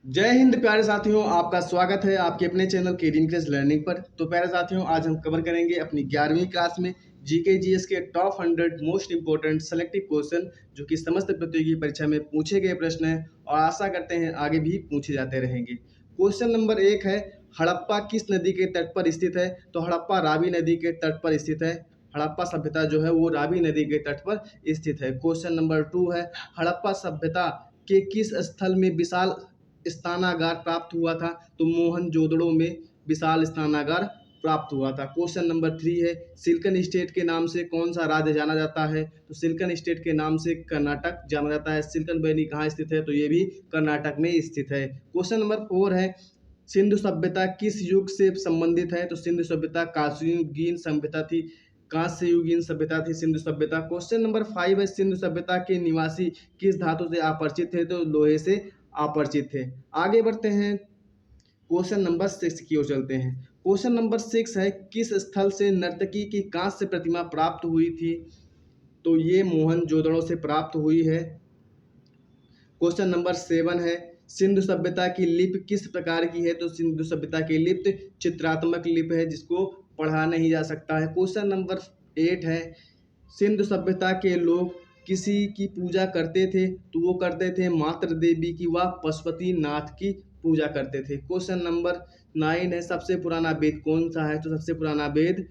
जय हिंद प्यारे साथियों, आपका स्वागत है आपके अपने चैनल के इंग्लिश लर्निंग पर। तो प्यारे साथियों, आज हम कवर करेंगे अपनी 11वीं क्लास में जीके जीएस के top 100 most important selective question जो कि समस्त प्रतियोगी परीक्षा में पूछे गए प्रश्न हैं और आशा करते हैं आगे भी पूछे जाते रहेंगे। क्वेश्चन नंबर 1 है, हड़प्पा किस नदी के तट पर स्थित है? तो हड़प्पा रावी नदी के तट पर स्थित है। हड़प्पा सभ्यता जो है वो रावी नदी के तट पर स्थित है। क्वेश्चन नंबर 2 है, हड़प्पा सभ्यता के किस स्थल में विशाल स्थानागार प्राप्त हुआ था? तो मोहनजोदड़ो में विशाल स्थानागार प्राप्त हुआ था। क्वेश्चन नंबर 3 है, सिल्कन स्टेट के नाम से कौन सा राज्य जाना जाता है? तो सिल्कन स्टेट के नाम से कर्नाटक जाना जाता है। सिल्कन वैली कहाँ स्थित है? तो ये भी कर्नाटक में स्थित है। क्वेश्चन नंबर 4 है, सिंधु सभ्यता किस युग से संबंधित है? तो सिंधु सभ्यता कांस्ययुगीन सभ्यता थी। कांस्ययुगीन सभ्यता थी सिंधु सभ्यता। क्वेश्चन नंबर 5 है, सिंधु सभ्यता के निवासी किस धातु से अपरिचित थे? तो लोहे से अपरिचित थे। आगे बढ़ते हैं, क्वेश्चन नंबर 6 की ओर चलते हैं। क्वेश्चन नंबर 6 है, किस स्थल से नर्तकी की कांस्य प्रतिमा प्राप्त हुई थी? तो ये मोहनजोदड़ो से प्राप्त हुई है। क्वेश्चन नंबर 7 है, सिंधु सभ्यता की लिपि किस प्रकार की है? तो सिंधु सभ्यता की लिपि चित्रात्मक लिपि है जिसको पढ़ा नहीं जा सकता है। क्वेश्चन नंबर 8 है, सिंधु सभ्यता के लोग किसी की पूजा करते थे? तो वो करते थे मातृ देवी की व पशुपति नाथ की पूजा करते थे। क्वेश्चन नंबर 9 है, सबसे पुराना वेद कौन सा है? तो सबसे पुराना वेद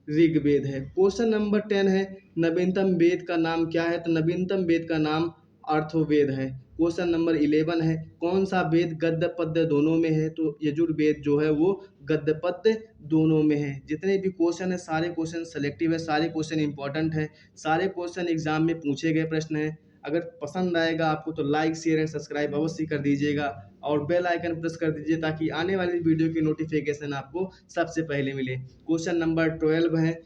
ऋग्वेद है। क्वेश्चन नंबर 10 है, नवीनतम वेद का नाम क्या है? तो नवीनतम वेद का नाम अर्थवेद है। क्वेश्चन नंबर 11 है, कौन सा वेद गद्य पद्य दोनों में है? तो यजुर्वेद जो है वो गद्य पद्य दोनों में है। जितने भी क्वेश्चन है सारे क्वेश्चन सेलेक्टिव है, सारे क्वेश्चन इंपॉर्टेंट है, सारे क्वेश्चन एग्जाम में पूछे गए प्रश्न हैं। अगर पसंद आएगा आपको तो लाइक शेयर एंड सब्सक्राइब अवश्य कर दीजिएगा और बेल आइकन प्रेस कर दीजिए ताकि आने वाली वीडियो की नोटिफिकेशन आपको सबसे पहले मिले। क्वेश्चन नंबर 12 है,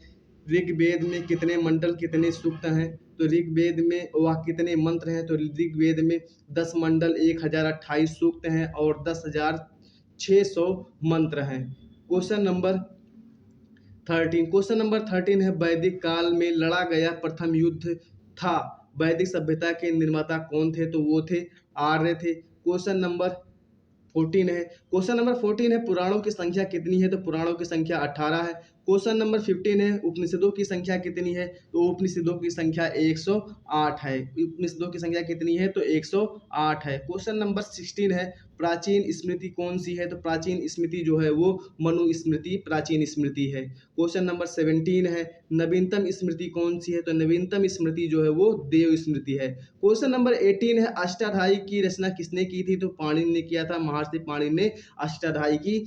ऋग्वेद में कितने मंडल कितने सूक्त हैं? तो ऋग्वेद में वह कितने मंत्र हैं? तो ऋग्वेद में 10 मंडल 1028 सूक्त हैं और 10,600 मंत्र हैं। क्वेश्चन नंबर 13 है, वैदिक काल में लड़ा गया प्रथम युद्ध था, वैदिक सभ्यता के निर्माता कौन थे? तो वो थे आर्य थे। क्वेश्चन नंबर 14 है, पुराणों की संख्या कितनी है? तो पुराणों की संख्या 18 है। क्वेश्चन नंबर 15 है, उपनिषदों की संख्या कितनी है? तो उपनिषदों की संख्या 108 है। उपनिषदों की संख्या कितनी है? तो 108 है। क्वेश्चन नंबर 16 है, प्राचीन स्मृति कौन सी है? तो प्राचीन स्मृति जो है वो मनुस्मृति प्राचीन स्मृति है। क्वेश्चन नंबर 17 है, नवीनतम स्मृति कौन सी है? तो नवीनतम स्मृति जो है वो देव स्मृति है। क्वेश्चन नंबर 18 है, अष्टाध्यायी की रचना किसने की थी? तो पाणिनि ने किया था, महर्षि पाणिनि ने अष्टाध्यायी की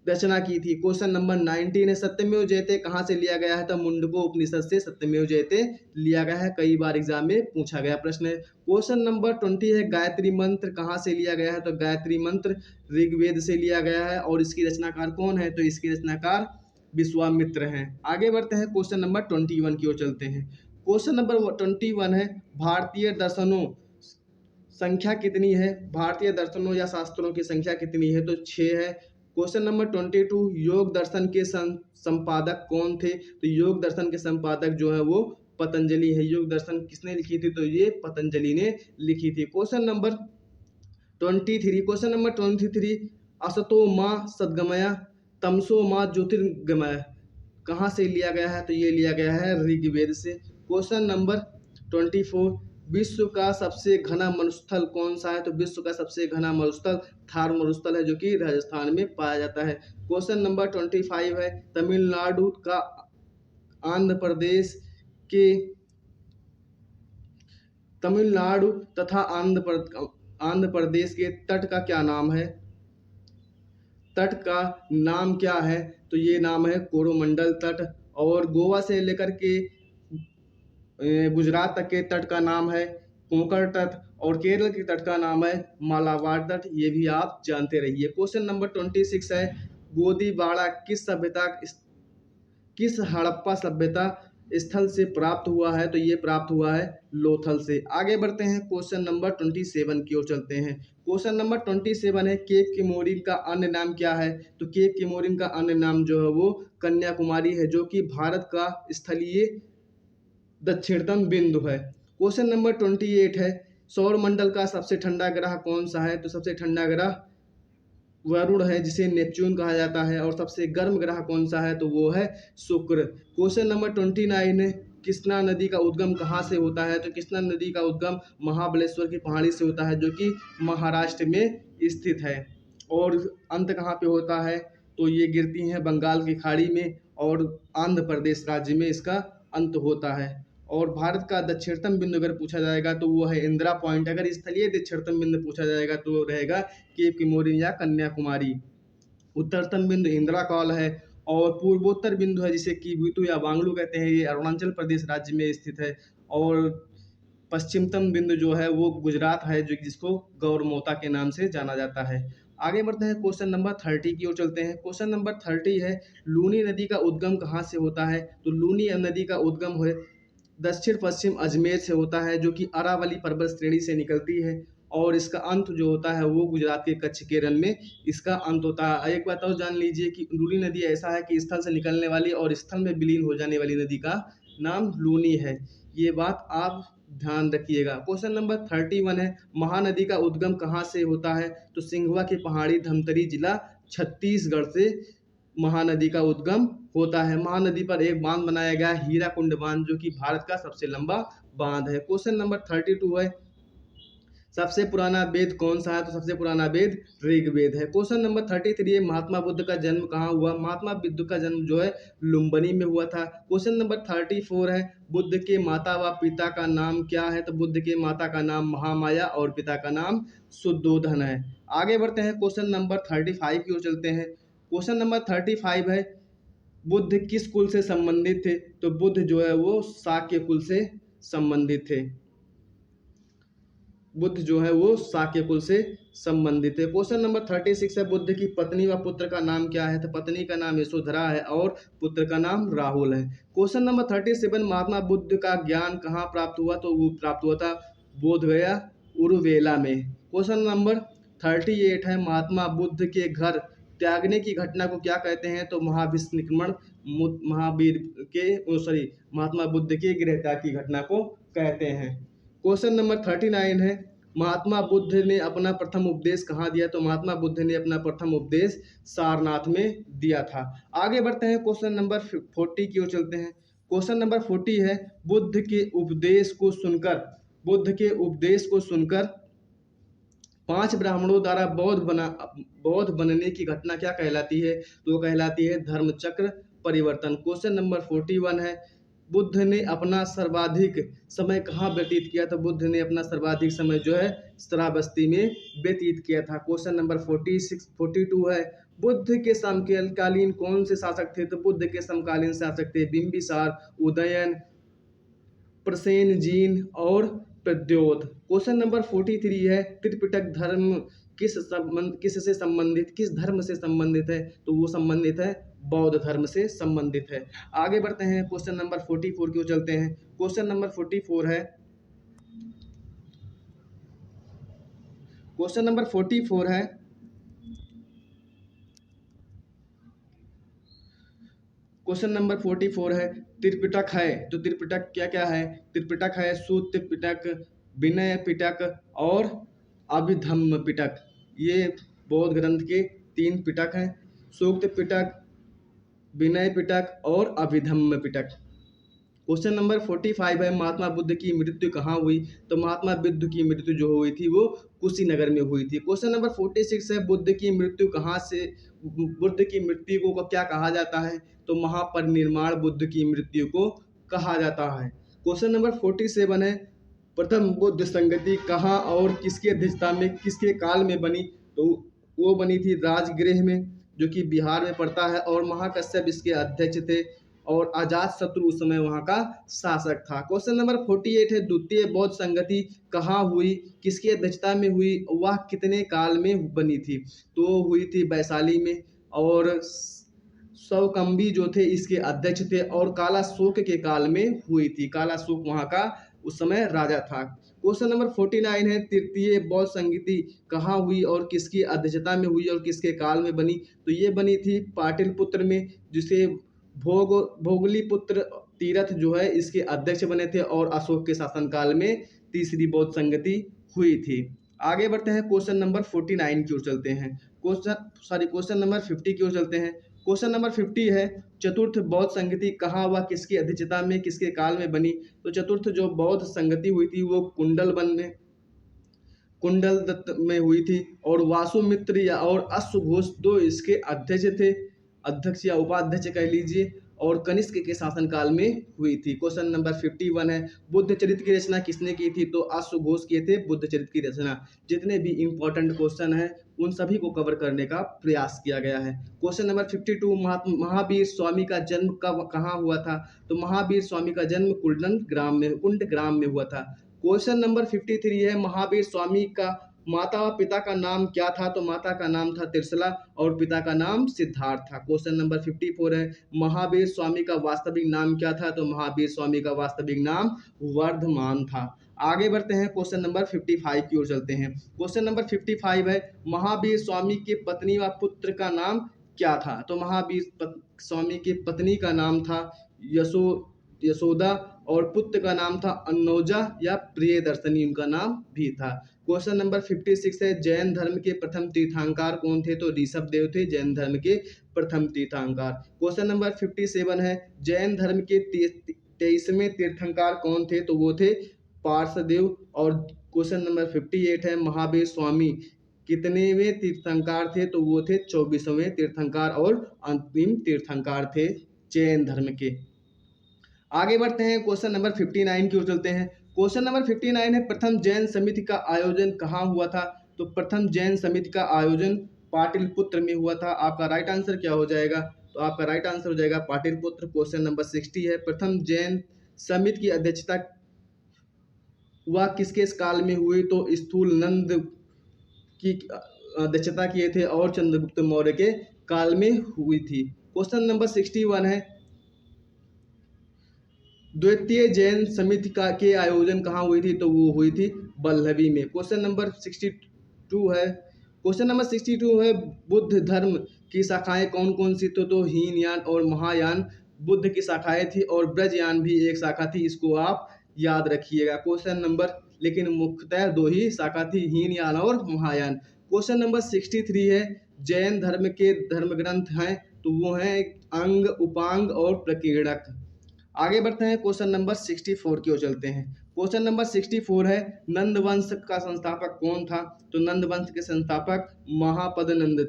रचना की थी। क्वेश्चन नंबर 19 है, सत्यमेव जयते कहाँ से लिया गया है? तो मुंडको उपनिषद से सत्यमेव जयते लिया गया है, कई बार एग्जाम में पूछा गया प्रश्न है। क्वेश्चन नंबर 20 है, गायत्री मंत्र कहाँ से लिया गया है? तो गायत्री मंत्र ऋग्वेद से लिया गया है और इसकी रचनाकार कौन है? तो इसकी रचनाकार विश्वामित्र हैं। आगे बढ़ते हैं, क्वेश्चन नंबर 21 की ओर चलते हैं। क्वेश्चन नंबर 21 है, भारतीय दर्शनों संख्या कितनी है? भारतीय दर्शनों या शास्त्रों की संख्या कितनी है? तो 6 है। क्वेश्चन नंबर 22, योग दर्शन के संपादक कौन थे? तो योग दर्शन के संपादक जो है वो पतंजलि है। योग दर्शन किसने लिखी थी? तो ये पतंजलि ने लिखी थी। क्वेश्चन नंबर 23, असतो माँ सद्गमया तमसो माँ ज्योतिर्गमय कहाँ से लिया गया है? तो ये लिया गया है ऋग्वेद से। क्वेश्चन नंबर 24, विश्व का सबसे घना मरुस्थल कौन सा है? तो विश्व का सबसे घना मरुस्थल थार मरुस्थल है जो कि राजस्थान में पाया जाता है। क्वेश्चन नंबर 25 है, तमिलनाडु का आंध्र प्रदेश के तमिलनाडु तथा आंध्र प्रदेश के तट का क्या नाम है? तट का नाम क्या है? तो ये नाम है कोरोमंडल तट। और गोवा से लेकर के गुजरात तक के तट का नाम है कोंकण तट और केरल के तट का नाम है मालाबार तट। ये भी आप जानते रहिए। क्वेश्चन नंबर 26 है, गोदीबाड़ा किस हड़प्पा सभ्यता स्थल से प्राप्त हुआ है? तो ये प्राप्त हुआ है लोथल से। आगे बढ़ते हैं, क्वेश्चन नंबर 27 की ओर चलते हैं। क्वेश्चन नंबर 27 है, केप किमोरिन का अन्य नाम क्या है? तो केप किमोरिन का अन्य नाम जो है वो कन्याकुमारी है जो कि भारत का स्थलीय दक्षिणतम बिंदु है। क्वेश्चन नंबर 28 है, सौर मंडल का सबसे ठंडा ग्रह कौन सा है? तो सबसे ठंडा ग्रह वरुण है जिसे नेपच्यून कहा जाता है। और सबसे गर्म ग्रह कौन सा है, तो वो है शुक्र। क्वेश्चन नंबर 29 है, कृष्णा नदी का उद्गम कहाँ से होता है, तो कृष्णा नदी का उद्गम महाबलेश्वर की पहाड़ी से होता है, जो कि महाराष्ट्र में स्थित है। और अंत कहाँ पे होता है, तो ये गिरती हैं बंगाल की खाड़ी में और आंध्र प्रदेश राज्य में इसका अंत होता है। और भारत का दक्षिणतम बिंदु अगर पूछा जाएगा तो वो है इंदिरा पॉइंट। अगर स्थलीय दक्षिणतम बिंदु पूछा जाएगा तो वो रहेगा केप किमोरिन या कन्याकुमारी। उत्तरतम बिंदु इंदिरा कॉल है। और पूर्वोत्तर बिंदु है जिसे कीबुतु या वांगलू कहते हैं, ये अरुणाचल प्रदेश राज्य में स्थित है। और पश्चिमतम बिंदु जो है वो गुजरात है, जो जिसको गौरमोता के नाम से जाना जाता है। आगे बढ़ते हैं क्वेश्चन नंबर 30 की ओर चलते हैं। क्वेश्चन नंबर 30 है, लूनी नदी का उद्गम कहाँ से होता है, तो लूनी नदी का उद्गम है दक्षिण पश्चिम अजमेर से होता है, जो कि अरावली पर्वत श्रेणी से निकलती है। और इसका अंत जो होता है वो गुजरात के कच्छ के रण में इसका अंत होता है। एक बात और जान लीजिए कि लूनी नदी ऐसा है कि स्थल से निकलने वाली और स्थल में विलीन हो जाने वाली नदी का नाम लूनी है। ये बात आप ध्यान रखिएगा। क्वेश्चन नंबर 31 है, महानदी का उद्गम कहाँ से होता है, तो सिंघवा की पहाड़ी धमतरी जिला छत्तीसगढ़ से महानदी का उद्गम होता है। महानदी पर एक बांध बनाया गया हीराकुंड बांध, जो कि भारत का सबसे लंबा बांध है। क्वेश्चन नंबर 32 है, सबसे पुराना वेद कौन सा है, तो सबसे पुराना वेद ऋग्वेद है। क्वेश्चन नंबर 33 है, महात्मा बुद्ध का जन्म कहाँ हुआ, महात्मा बुद्ध का जन्म जो है लुम्बिनी में हुआ था। क्वेश्चन नंबर 34 है, बुद्ध के माता व पिता का नाम क्या है, तो बुद्ध के माता का नाम महामाया और पिता का नाम शुद्धोधन है। आगे बढ़ते हैं क्वेश्चन नंबर 35 की ओर चलते हैं। क्वेश्चन नंबर 35 है, बुद्ध किस कुल से संबंधित थे, तो बुद्ध जो है वो शाक्य कुल से संबंधित थे। बुद्ध जो है वो शाक्य कुल से संबंधित है। क्वेश्चन नंबर 36 है, बुद्ध की पत्नी व पुत्र का नाम क्या है, तो पत्नी का नाम यशोधरा है और पुत्र का नाम राहुल है। क्वेश्चन नंबर 37, महात्मा बुद्ध का ज्ञान कहाँ प्राप्त हुआ, तो वो प्राप्त हुआ था बोधगया उरुवेला में। क्वेश्चन नंबर 38 है, महात्मा बुद्ध के घर त्यागने की घटना को क्या कहते हैं, तो महाविष्निक्रमण महावीर के महात्मा बुद्ध के गृह त्याग की घटना को कहते हैं। क्वेश्चन नंबर 39 है, महात्मा बुद्ध ने अपना प्रथम उपदेश कहाँ दिया, तो महात्मा बुद्ध ने अपना प्रथम उपदेश सारनाथ में दिया था। आगे बढ़ते हैं क्वेश्चन नंबर 40 की ओर चलते हैं। क्वेश्चन नंबर 40 है, बुद्ध के उपदेश को सुनकर 5 ब्राह्मणों द्वारा बौद्ध बनने की घटना क्या कहलाती है, तो वो कहलाती है धर्मचक्र परिवर्तन। क्वेश्चन नंबर 41 है, बुद्ध ने अपना सर्वाधिक समय कहाँ व्यतीत किया, तो बुद्ध ने अपना सर्वाधिक समय जो है श्रावस्ती में व्यतीत किया था। क्वेश्चन नंबर 42 है, बुद्ध के समकालीन कौन से शासक थे, तो बुद्ध के समकालीन शासक थे बिंबिसार, उदयन, प्रसेनजीन और प्रद्योत। क्वेश्चन नंबर 43 है, त्रिपिटक धर्म किस धर्म से संबंधित है, तो वो संबंधित है बौद्ध धर्म से संबंधित है। आगे बढ़ते हैं क्वेश्चन नंबर 44 की ओर चलते हैं। क्वेश्चन नंबर 44 है, क्वेश्चन नंबर 44 है, क्वेश्चन नंबर 44 है, त्रिपिटक है, तो त्रिपिटक क्या क्या है, त्रिपिटक है सूत्र पिटक, विनय पिटक और अभिधम्म पिटक। ये बौद्ध ग्रंथ के 3 पिटक हैं, सूक्त पिटक, विनय पिटक और अभिधम्म पिटक। क्वेश्चन नंबर 45 है, महात्मा बुद्ध की मृत्यु कहाँ हुई, तो महात्मा बुद्ध की मृत्यु जो हुई थी वो कुशीनगर में हुई थी। क्वेश्चन नंबर 46 है, बुद्ध की मृत्यु को क्या कहा जाता है, तो महापरिनिर्वाण बुद्ध की मृत्यु को कहा जाता है। क्वेश्चन नंबर 47 है, प्रथम बुद्ध संगति कहाँ और किसकी अध्यक्षता में किसके काल में बनी, तो वो बनी थी राजगृह में, जो कि बिहार में पड़ता है। और महाकश्यप इसके अध्यक्ष थे और अजात शत्रु उस समय वहाँ का शासक था। क्वेश्चन नंबर 48 है, द्वितीय बौद्ध संगति कहाँ हुई, किसकी अध्यक्षता में हुई, वह कितने काल में बनी थी, तो हुई थी वैशाली में। और सौकम्बी जो थे इसके अध्यक्ष थे और कालाशोक के काल में हुई थी। कालाशोक वहाँ का उस समय राजा था। क्वेश्चन नंबर 49 है, तृतीय बौद्ध संगति कहाँ हुई और किसकी अध्यक्षता में हुई और किसके काल में बनी, तो ये बनी थी पाटलिपुत्र में, जिसे भोगलीपुत्र तीर्थ जो है इसके अध्यक्ष बने थे और अशोक के शासनकाल में तीसरी बौद्ध संगति हुई थी। आगे बढ़ते हैं क्वेश्चन नंबर 49 की ओर चलते हैं। क्वेश्चन नंबर 50 की ओर चलते हैं। क्वेश्चन नंबर 50 है, चतुर्थ बौद्ध संगति कहाँ व किसकी अध्यक्षता में किसके काल में बनी? तो चतुर्थ जो बौद्ध संगति हुई थी वो कुंडल दत्त में हुई थी, और वासुमित्र या और अश्वघोष दो इसके अध्यक्ष थे, अध्यक्ष या उपाध्यक्ष कह लीजिए, और कनिष्क के शासनकाल में हुई थी। क्वेश्चन नंबर 51 है, बुद्ध चरित्र की रचना किसने की थी? तो अश्वघोष किए थे बुद्ध चरित्र की रचना। जितने भी इंपॉर्टेंट क्वेश्चन है उन सभी को कवर करने का प्रयास किया गया है। क्वेश्चन नंबर 52, महावीर स्वामी का जन्म कब कहाँ हुआ था? तो महावीर स्वामी का जन्म कुंड ग्राम में हुआ था। क्वेश्चन नंबर 53 है, महावीर स्वामी का माता व पिता का नाम क्या था? तो माता का नाम था त्रिशला और पिता का नाम सिद्धार्थ था। क्वेश्चन नंबर 54 है, महावीर स्वामी का वास्तविक नाम क्या था? तो महावीर स्वामी का वास्तविक नाम वर्धमान था। आगे बढ़ते हैं, क्वेश्चन नंबर 55 की ओर चलते हैं। क्वेश्चन नंबर 55 है, महावीर स्वामी के पत्नी व पुत्र का नाम क्या था? तो महावीर स्वामी के पत्नी का नाम था यशोदा और पुत्र का नाम था अन्नौजा या प्रियदर्शनी, उनका नाम भी था। क्वेश्चन नंबर 56 है, जैन धर्म के प्रथम तीर्थंकर कौन थे? तो ऋषभ देव थे जैन धर्म के प्रथम तीर्थंकर। क्वेश्चन नंबर 57 है, जैन धर्म के 23वें तीर्थंकर कौन थे? तो वो थे पार्श्वदेव। और क्वेश्चन नंबर 58 है, महावीर स्वामी कितनेवें तीर्थंकर थे? तो वो थे 24वें तीर्थंकर और अंतिम तीर्थंकर थे जैन धर्म के। आगे बढ़ते हैं, क्वेश्चन नंबर 59 की ओर चलते हैं। क्वेश्चन नंबर 59 है, प्रथम जैन समिति का आयोजन कहाँ हुआ था? तो प्रथम जैन समिति का आयोजन पाटलिपुत्र में हुआ था। आपका राइट आंसर क्या हो जाएगा? तो आपका राइट आंसर हो जाएगा पाटलिपुत्र। क्वेश्चन नंबर 60 है, प्रथम जैन समिति की अध्यक्षता वह किसके काल में हुई? तो स्थूल नंद की अध्यक्षता किए थे और चंद्रगुप्त मौर्य के काल में हुई थी। क्वेश्चन नंबर 61 है, द्वितीय जैन समिति का के आयोजन कहाँ हुई थी? तो वो हुई थी वल्लभी में। क्वेश्चन नंबर 62 है, क्वेश्चन नंबर 62 है, बुद्ध धर्म की शाखाएं कौन कौन सी? तो हीनयान और महायान बुद्ध की शाखाएं थी, और ब्रजयान भी एक शाखा थी, इसको आप याद रखिएगा। क्वेश्चन नंबर, लेकिन मुख्यतः दो ही शाखा थी, हीनयान और महायान। क्वेश्चन नंबर 63 है, जैन धर्म के धर्म ग्रंथ हैं, तो वो हैं अंग, उपांग और प्रकीर्णक। आगे बढ़ते हैं, क्वेश्चन नंबर 64 की ओर चलते हैं। क्वेश्चन नंबर 64 है, नंद वंश का संस्थापक कौन था? तो नंद वंश के संस्थापक महापद्मनंद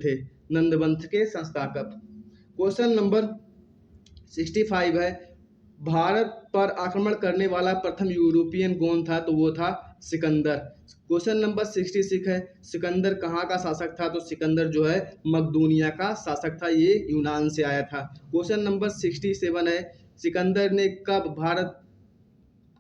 थे, नंद वंश के संस्थापक। क्वेश्चन नंबर 65 है, भारत पर आक्रमण करने वाला प्रथम यूरोपियन कौन था? तो वो था सिकंदर। क्वेश्चन नंबर 66 है, सिकंदर कहाँ का शासक था? तो सिकंदर जो है मकदूनिया का शासक था, ये यूनान से आया था। क्वेश्चन नंबर 67 है, सिकंदर ने कब भारत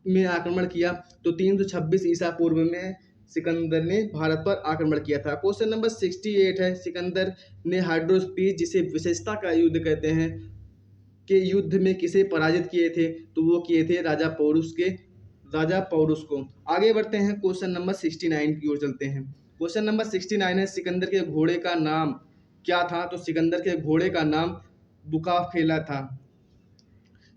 में आक्रमण किया? तो 326 ईसा पूर्व में सिकंदर ने भारत पर आक्रमण किया था। क्वेश्चन नंबर 68 है, सिकंदर ने हाइड्रोस्पीस, जिसे विशेषता का युद्ध कहते हैं, के युद्ध में किसे पराजित किए थे? तो वो किए थे राजा पौरुष को। आगे बढ़ते हैं, क्वेश्चन नंबर 69 की ओर चलते हैं। क्वेश्चन नंबर 69 है, सिकंदर के घोड़े का नाम क्या था? तो सिकंदर के घोड़े का नाम बुकाफेला था,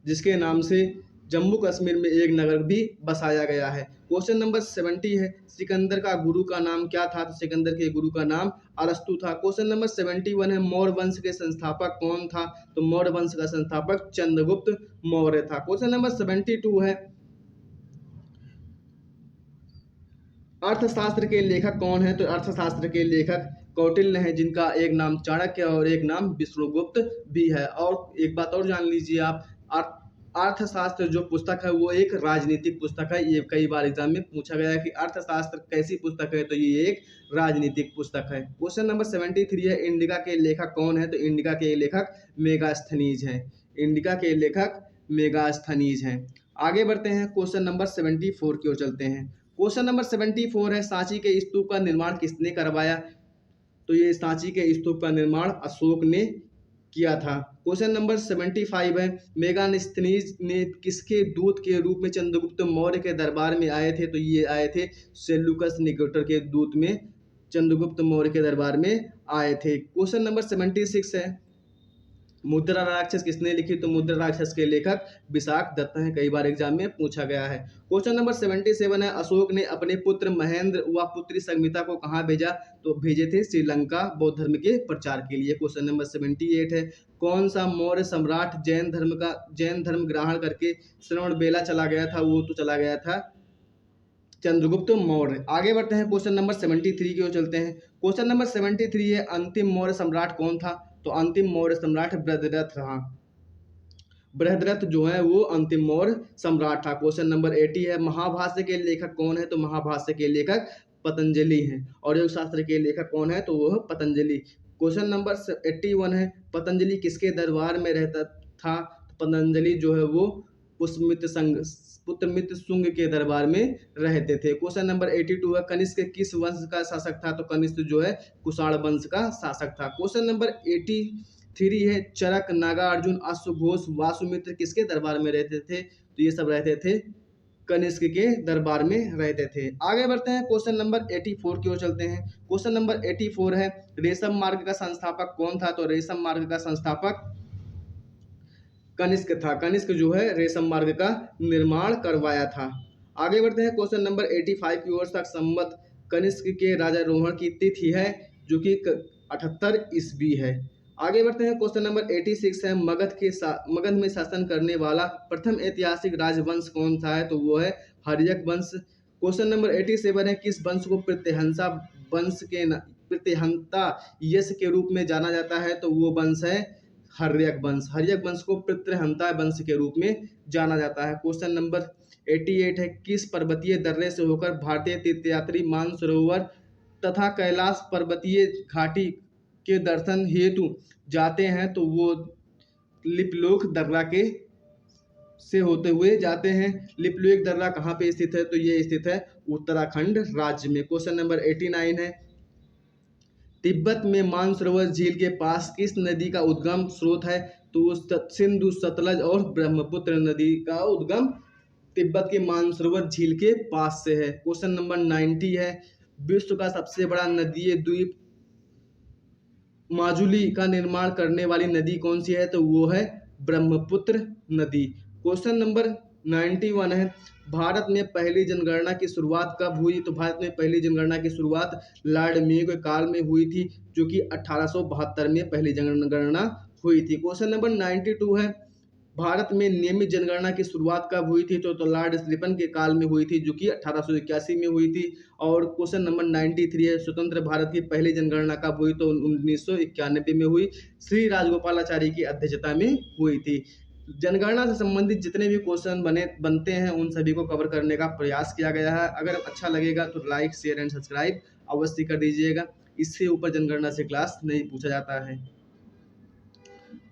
जिसके नाम से जम्मू कश्मीर में एक नगर भी बसाया गया है। क्वेश्चन नंबर 70 है, सिकंदर का गुरु का नाम क्या था? तो सिकंदर के गुरु का नाम अरस्तु था। क्वेश्चन नंबर 71 है, मौर्य वंश के संस्थापक कौन था? तो मौर्य वंश का संस्थापक चंद्रगुप्त मौर्य था। क्वेश्चन नंबर 72 है, अर्थशास्त्र के लेखक कौन है? तो अर्थशास्त्र के लेखक कौटिल्य हैं, जिनका एक नाम चाणक्य और एक नाम विष्णुगुप्त भी है। और एक बात और जान लीजिए आप, अर्थशास्त्र जो पुस्तक है वो एक राजनीतिक पुस्तक है। ये कई बार एग्जाम में पूछा गया है कि अर्थशास्त्र कैसी पुस्तक है, तो ये एक राजनीतिक पुस्तक है। क्वेश्चन नंबर 73 है, इंडिका के लेखक कौन है? तो इंडिका के लेखक मेगास्थनीज हैं, इंडिका के लेखक मेगास्थनीज हैं। आगे बढ़ते हैं, क्वेश्चन नंबर 74 की ओर चलते हैं। क्वेश्चन नंबर 74 है, सांची के स्तूप का निर्माण किसने करवाया? तो ये सांची के स्तूप का निर्माण अशोक ने किया था। क्वेश्चन नंबर 75 है, मेगास्थनीज ने किसके दूत के रूप में चंद्रगुप्त मौर्य के दरबार में आए थे? तो ये आए थे सेल्यूकस निकेटर के दूत में चंद्रगुप्त मौर्य के दरबार में आए थे। क्वेश्चन नंबर 76 है, मुद्रा राक्षस किसने लिखी? तो मुद्रा राक्षस के लेखक विशाख दत्त हैं। कई बार एग्जाम में पूछा गया है। क्वेश्चन नंबर 77 है, अशोक ने अपने पुत्र महेंद्र व पुत्री संगमिता को कहाँ भेजा? तो भेजे थे श्रीलंका बौद्ध धर्म के प्रचार के लिए। क्वेश्चन नंबर 78 है, कौन सा मौर्य सम्राट जैन धर्म ग्रहण करके श्रवण बेला चला गया था? वो तो चला गया था चंद्रगुप्त मौर्य। आगे बढ़ते हैं, क्वेश्चन नंबर 73 की ओर चलते हैं। क्वेश्चन नंबर 73 है, अंतिम मौर्य सम्राट कौन था? तो अंतिम मौर्य सम्राट बृहद्रथ रहा। बृहद्रथ जो है वो अंतिम मौर्य सम्राट था। क्वेश्चन नंबर 80 है, महाभाष्य के लेखक कौन है? तो महाभाष्य के लेखक पतंजलि हैं। और योग शास्त्र के लेखक कौन है? तो वह पतंजलि। क्वेश्चन नंबर 81 है, पतंजलि किसके दरबार में रहता था? पतंजलि जो है वो पुत्रमित्र शुंग के दरबार में रहते थे। क्वेश्चन नंबर 82 है, कनिष्क किस वंश का शासक था? तो कनिष्क जो है कुषाण वंश का शासक था। क्वेश्चन नंबर 83 है, चरक, नागार्जुन, अश्वघोष, वासुमित्र किसके दरबार में रहते थे? तो ये सब रहते थे कनिष्क के दरबार में रहते थे। आगे बढ़ते हैं, क्वेश्चन नंबर 84 की ओर चलते हैं। क्वेश्चन नंबर 84 है, रेशम मार्ग का संस्थापक कौन था? तो रेशम मार्ग का संस्थापक कनिष्क था। कनिष्क जो है रेशम मार्ग का निर्माण करवाया था। आगे बढ़ते हैं, क्वेश्चन नंबर 85 की ओर तक। संवत कनिष्क के राजारोहण की तिथि है जो कि 78 ईस्वी है। आगे बढ़ते हैं, क्वेश्चन नंबर 86 है, मगध में शासन करने वाला प्रथम ऐतिहासिक राजवंश कौन सा है? तो वो है हर्यक वंश। क्वेश्चन नंबर 87 है, किस वंश को प्रत्यहंता यश के रूप में जाना जाता है? तो वो वंश है हर्यक वंश। हर्यक वंश को प्रत्यहंता वंश के रूप में जाना जाता है। क्वेश्चन नंबर 88 है, किस पर्वतीय दर्रे से होकर भारतीय तीर्थयात्री मानसरोवर तथा कैलाश पर्वतीय घाटी के दर्शन हेतु जाते हैं? तो वो लिपलोक दर्रा के से होते हुए जाते हैं। लिपलोक दर्रा कहाँ पे स्थित है? तो ये स्थित है उत्तराखंड राज्य में। क्वेश्चन नंबर 89 है, तिब्बत में मानसरोवर झील के पास किस नदी का उद्गम स्रोत है? तो सिंधु, सतलज और ब्रह्मपुत्र नदी का उद्गम तिब्बत के मानसरोवर झील के पास से है। क्वेश्चन नंबर 90 है, विश्व का सबसे बड़ा नदीय द्वीप माजुली का निर्माण करने वाली नदी कौन सी है? तो वो है ब्रह्मपुत्र नदी। क्वेश्चन नंबर 91 है, भारत में पहली जनगणना की शुरुआत कब हुई? तो भारत में पहली जनगणना की शुरुआत लॉर्ड मेयो के काल में हुई थी जो कि 1872 में पहली जनगणना हुई थी। क्वेश्चन नंबर 92 है, भारत में नियमित जनगणना की शुरुआत कब हुई थी? तो लॉर्ड स्लिपन के काल में हुई थी जो कि 1881 में हुई थी। और क्वेश्चन नंबर 93 है, स्वतंत्र भारत की पहली जनगणना कब हुई? तो 1991 में हुई, श्री राजगोपालाचारी की अध्यक्षता में हुई थी। जनगणना से संबंधित जितने भी क्वेश्चन बनते हैं उन सभी को कवर करने का प्रयास किया गया है। अगर अच्छा लगेगा तो लाइक, शेयर एंड सब्सक्राइब अवश्य कर दीजिएगा। इससे ऊपर जनगणना से क्लास नहीं पूछा जाता है।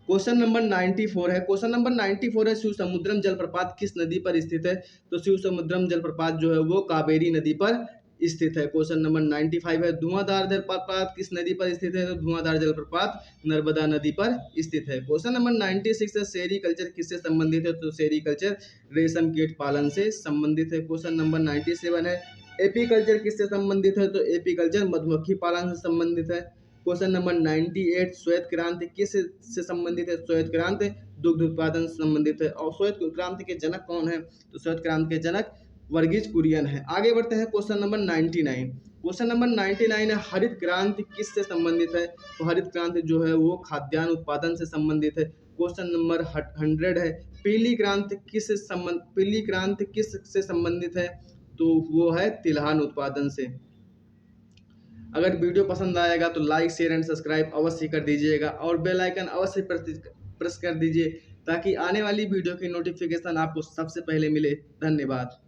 क्वेश्चन नंबर 94 है, क्वेश्चन नंबर 94 है, शिव समुद्रम जलप्रपात किस नदी पर स्थित है? तो शिव समुद्रम जलप्रपात जो है वो कावेरी नदी पर स्थित है। क्वेश्चन नंबर 95 है, धुआंधार जलप्रपात किस नदी पर स्थित है? तो धुआंधार जलप्रपात नर्मदा नदी पर स्थित है। क्वेश्चन नंबर 96 है, सेरीकल्चर किससे संबंधित है? तो सेरीकल्चर रेशम कीट पालन से संबंधित है। क्वेश्चन नंबर 97 है, एपीकल्चर किससे संबंधित है? तो एपीकल्चर मधुमक्खी पालन से संबंधित है। क्वेश्चन नंबर 98, श्वेत क्रांति किस से संबंधित है? श्वेत क्रांति दुग्ध उत्पादन से संबंधित है। और श्वेत क्रांति के जनक कौन है? तो श्वेत क्रांति के जनक वर्गीज कुरियन है। आगे बढ़ते हैं, क्वेश्चन नंबर 99। क्वेश्चन नंबर 99 है, हरित क्रांति किस से संबंधित है? तो हरित क्रांति जो है वो खाद्यान्न उत्पादन से संबंधित है। क्वेश्चन नंबर 100 है, पीली क्रांति किस से संबंधित है? तो वो है तिलहन उत्पादन से। अगर वीडियो पसंद आएगा तो लाइक, शेयर एंड सब्सक्राइब अवश्य कर दीजिएगा और बेल आइकन अवश्य प्रेस कर दीजिए ताकि आने वाली वीडियो की नोटिफिकेशन आपको सबसे पहले मिले। धन्यवाद।